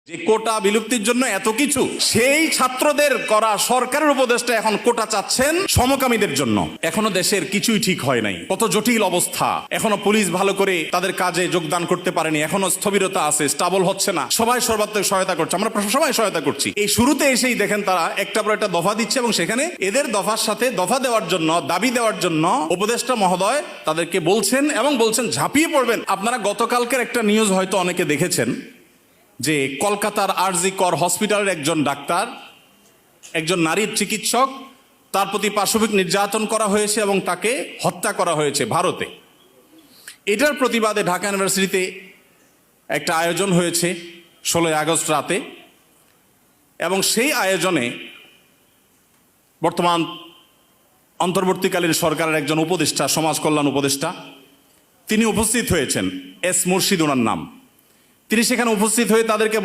যে কোটা বিলুপ্তির জন্য এত কিছু, সেই ছাত্রদের করা সরকারের উপদেষ্টা এখন কোটা চাচ্ছেন সমকামীদের জন্য। এখনো দেশের কিছুই ঠিক হয় নাই, কত জটিল অবস্থা। এখনো পুলিশ ভালো করে তাদের কাজে যোগদান করতে পারেনি, এখনো স্থবিরতা আছে, স্টাবল হচ্ছে না। সবাই সর্বাত্মক সহায়তা করছে, আমরা সবাই সহায়তা করছি। এই শুরুতে এসেই দেখেন তারা একটা পর একটা দফা দিচ্ছে এবং সেখানে এদের দফার সাথে দফা দেওয়ার জন্য, দাবি দেওয়ার জন্য উপদেষ্টা মহোদয় তাদেরকে বলছেন এবং বলছেন ঝাঁপিয়ে পড়বেন। আপনারা গতকালকের একটা নিউজ হয়তো অনেকে দেখেছেন যে কলকাতার আরজি কর হসপিটালের একজন ডাক্তার, একজন নারীর চিকিৎসক, তার প্রতি পাশবিক নির্যাতন করা হয়েছে এবং তাকে হত্যা করা হয়েছে ভারতে। এটার প্রতিবাদে ঢাকা ইউনিভার্সিটিতে একটা আয়োজন হয়েছে 16 আগস্ট রাতে, এবং সেই আয়োজনে বর্তমান অন্তর্বর্তীকালীন সরকারের একজন উপদেষ্টা, সমাজ কল্যাণ উপদেষ্টা, তিনি উপস্থিত হয়েছেন। এস মুর্শিদ ওনার নাম। তিনি সেখানে উপস্থিত হয়ে তাদেরকে